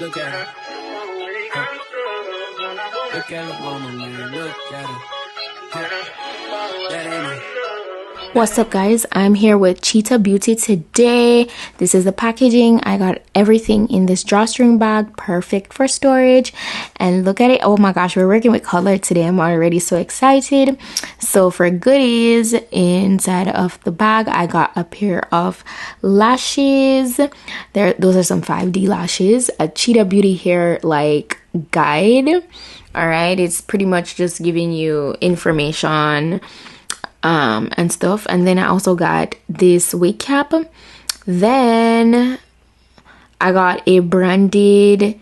Look at her. Look at the woman, man. Look at her. That ain't it. What's up, guys? I'm here with Cheetah Beauty today. This is the packaging. I got everything in this drawstring bag, perfect for storage. And look at it. Oh my gosh, we're working with color today. I'm already so excited. So for goodies inside of the bag, I got a pair of lashes. Those are some 5D lashes, a Cheetah Beauty hair like guide. All right, it's pretty much just giving you information and stuff. And then I also got this wig cap. Then I got a branded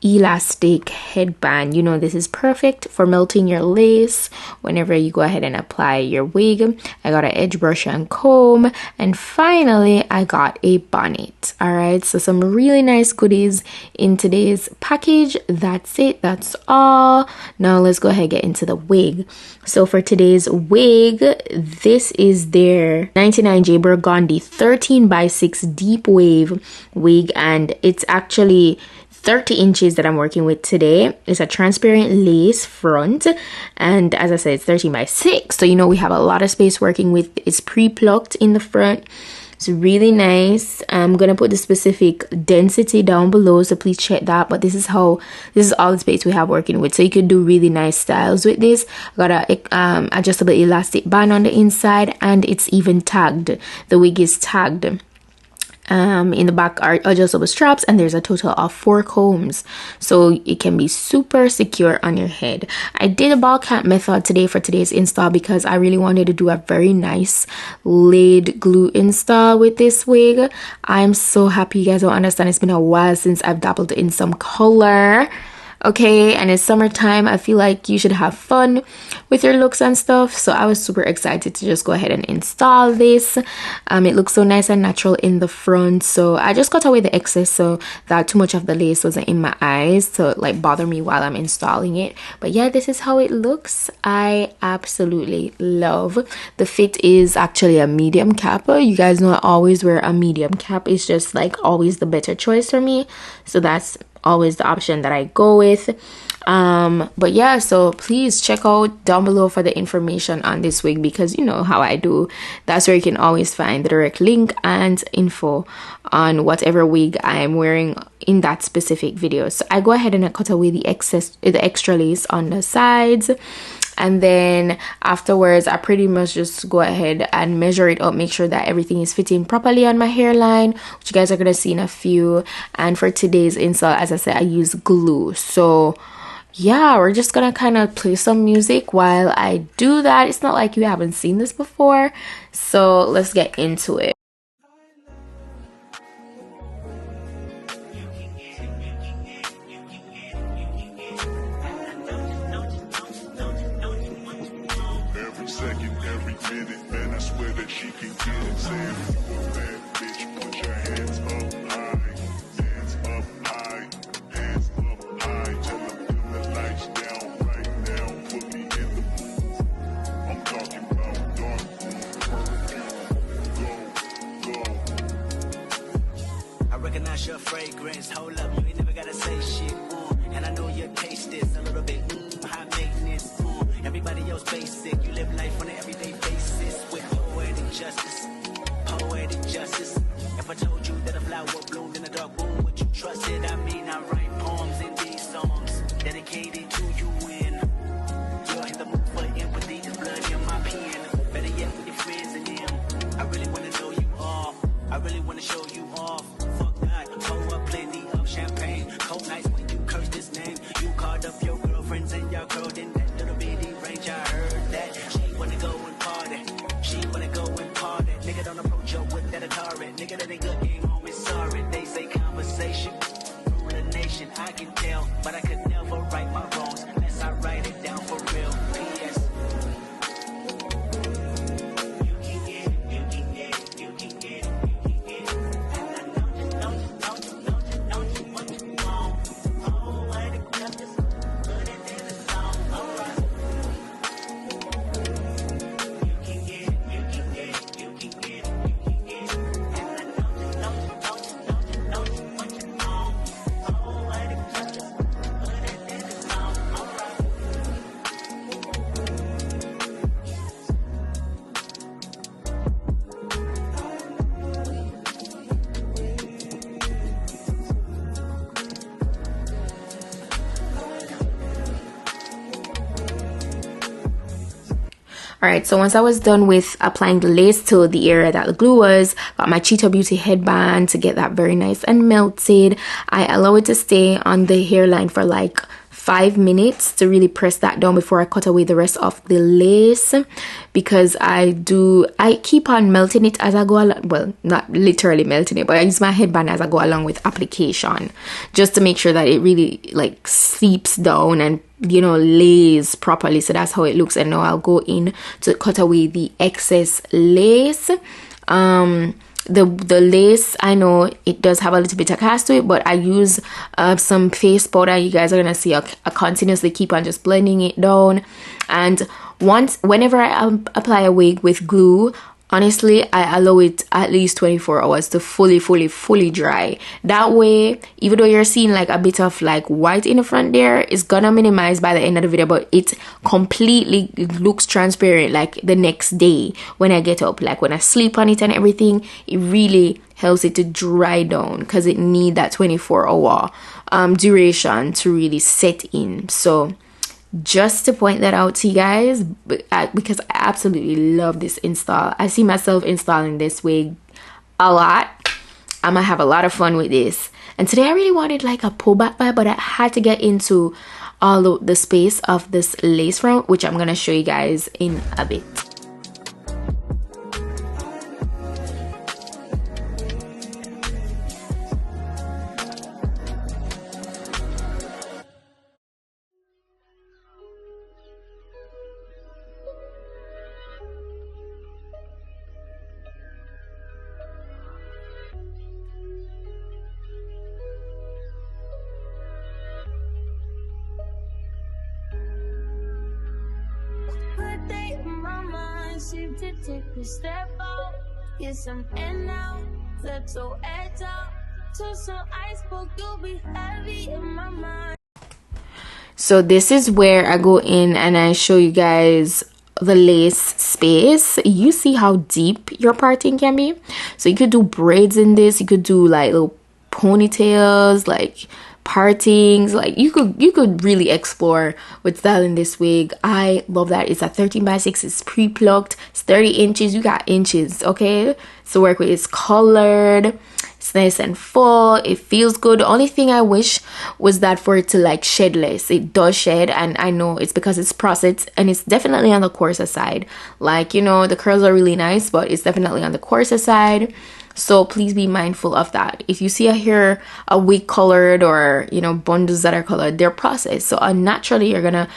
elastic headband. You know, this is perfect for melting your lace whenever you go ahead and apply your wig. I got an edge brush and comb, and finally I got a bonnet. All right, so some really nice goodies in today's package. That's it, that's all. Now let's go ahead and get into the wig. So for today's wig, this is their 99J Burgundy 13x6 deep wave wig, and it's actually 30 inches that I'm working with today. It's a transparent lace front, and as I said, it's 13x6, so you know we have a lot of space working with. It's pre-plucked in the front. It's really nice. I'm gonna put the specific density down below, so please check that. But this is all the space we have working with, so you could do really nice styles with this. I got a adjustable elastic band on the inside, and it's even tagged. The wig is tagged. In the back are adjustable straps, and there's a total of 4 combs, so it can be super secure on your head. I did a ball cap method today for today's install because I really wanted to do a very nice laid glue install with this wig. I'm so happy. You guys don't understand, it's been a while since I've dabbled in some color. Okay, and it's summertime. I feel like you should have fun with your looks and stuff, so I was super excited to just go ahead and install this. It looks so nice and natural in the front, so I just got away the excess so that too much of the lace wasn't in my eyes to like bother me while I'm installing it. But yeah, this is how it looks. I absolutely love the fit. Is actually a medium cap. You guys know I always wear a medium cap. It's just like always the better choice for me, so that's always the option that I go with. But yeah, so please check out down below for the information on this wig, because you know how I do. That's where you can always find the direct link and info on whatever wig I'm wearing in that specific video. So I go ahead and I cut away the extra lace on the sides, and then afterwards I pretty much just go ahead and measure it up, make sure that everything is fitting properly on my hairline, which you guys are gonna see in a few. And for today's install, as I said, I use glue. So yeah, we're just gonna kind of play some music while I do that. It's not like you haven't seen this before, so let's get into it. Recognize your fragrance, hold up, you ain't never gotta say shit, and I know your taste is a little bit, high maintenance, everybody else basic, you live life on an everyday basis, with poetic justice, Alright, so once I was done with applying the lace to the area that the glue was, got my Cheetah Beauty headband to get that very nice and melted. I allow it to stay on the hairline for like 5 minutes to really press that down before I cut away the rest of the lace, because I keep on melting it as I go along. Well, not literally melting it, but I use my headband as I go along with application, just to make sure that it really like seeps down and, you know, lays properly. So that's how it looks. And now I'll go in to cut away the excess lace. The lace, I know it does have a little bit of cast to it, but I use some face powder. You guys are gonna see I continuously keep on just blending it down. And whenever I apply a wig with glue, honestly, I allow it at least 24 hours to fully dry. That way, even though you're seeing like a bit of like white in the front there, it's gonna minimize by the end of the video, but it completely looks transparent like the next day when I get up. Like when I sleep on it and everything, it really helps it to dry down because it need that 24-hour duration to really set in. So just to point that out to you guys, because I absolutely love this install. I see myself installing this wig a lot. I'm gonna have a lot of fun with this. And today I really wanted like a pullback vibe, but I had to get into all the space of this lace front, which I'm gonna show you guys in a bit. To take a step out, get some air now, let your edge out, to some iceberg, you'll be heavy in my mind. So this is where I go in and I show you guys the lace space. You see how deep your parting can be. So you could do braids in this, you could do like little ponytails, like partings, like you could really explore with styling this wig. I love that it's a 13x6, it's pre-plucked, it's 30 inches, you got inches, okay, so work with. It's colored, it's nice and full, it feels good. The only thing I wish was that for it to like shed less. It does shed, and I know it's because it's processed and it's definitely on the coarser side. Like, you know, the curls are really nice, but it's definitely on the coarser side. So please be mindful of that. If you see a wig colored, or, you know, bundles that are colored, they're processed. So naturally you're gonna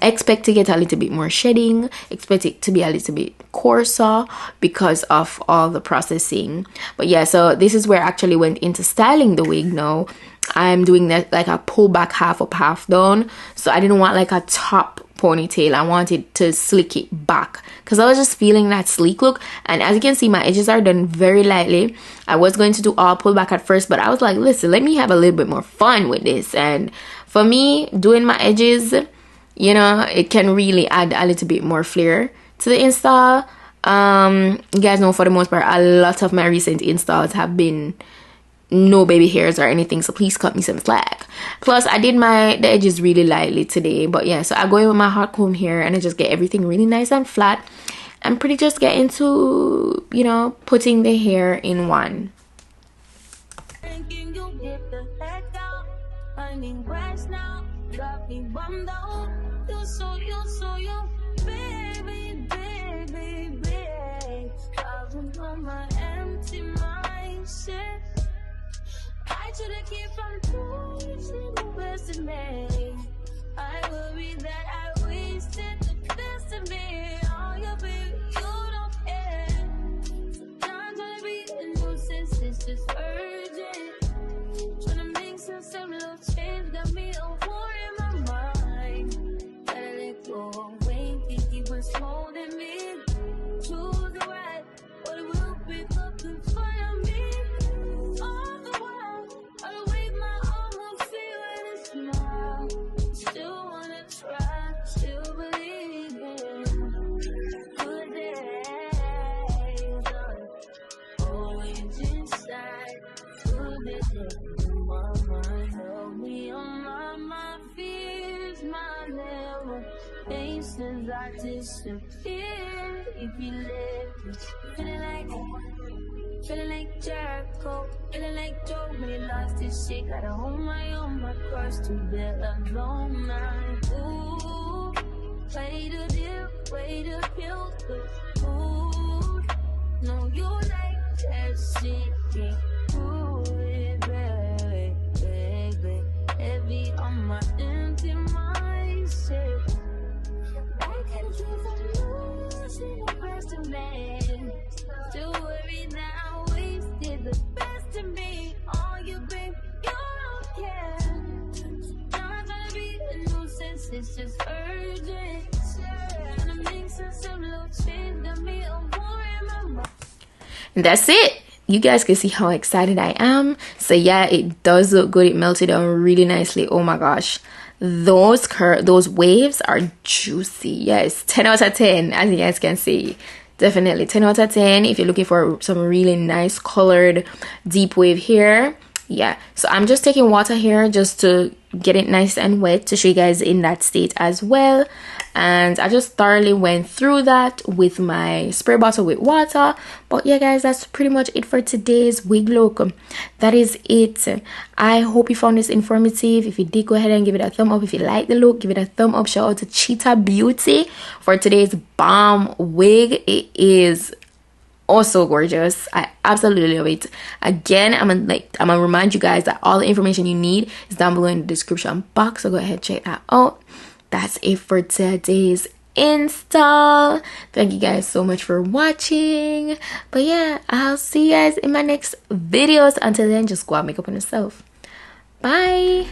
expect to get a little bit more shedding, expect it to be a little bit coarser because of all the processing. But yeah, so this is where I actually went into styling the wig. Now I'm doing that like a pull back half up, half down. So I didn't want like a top ponytail, I wanted to slick it back because I was just feeling that sleek look. And as you can see, my edges are done very lightly. I was going to do all pull back at first, but I was like, listen, let me have a little bit more fun with this. And for me, doing my edges, you know, it can really add a little bit more flair to the install. You guys know, for the most part, a lot of my recent installs have been no baby hairs or anything, so please cut me some slack. Plus I did the edges really lightly today. But yeah, so I go in with my hot comb here and I just get everything really nice and flat. I'm pretty just get into, you know, putting the hair in one. I should've kept from losing the best of me. I worry that I wasted the best of me. Oh, yeah, baby, you don't care. Sometimes I be a nuisance, it's just urgent. Trying to make some little change, got me a war in my mind. Gotta let go of Wayne, think he was holding me. Choose the right, but it will pick up in front of me. All the while, I wave my arm, feel it smile. Since I disappeared, if you live, feeling like Jericho, feeling like Joe when he lost his shit. Gotta hold my own, my cross to bear alone. Ooh, play the deal, way to kill the food. No, you like that shit, ooh, baby, baby, heavy on my empty mindset. I can keep on losing the best of me. Don't worry now, wasted the best of me. All you bring, you don't care. Not trying to be a nuisance, it's just urgent. Trying to make some little change to me, a war in my mind. That's it. You guys can see how excited I am. So yeah, it does look good. It melted down really nicely. Oh my gosh, those waves are juicy. Yes, 10 out of 10, as you guys can see. Definitely 10 out of 10 if you're looking for some really nice colored deep wave here. Yeah, so I'm just taking water here just to get it nice and wet to show you guys in that state as well. And I just thoroughly went through that with my spray bottle with water. But yeah guys, that's pretty much it for today's wig look. That is it. I hope you found this informative. If you did, go ahead and give it a thumb up. If you like the look, give it a thumb up. Shout out to Cheetah Beauty for today's bomb wig. It is also gorgeous. I absolutely love it. Again, I'm gonna remind you guys that all the information you need is down below in the description box, so go ahead, check that out. That's it for today's install. Thank you guys so much for watching. But yeah, I'll see you guys in my next videos. Until then, just go out and make up on yourself. Bye.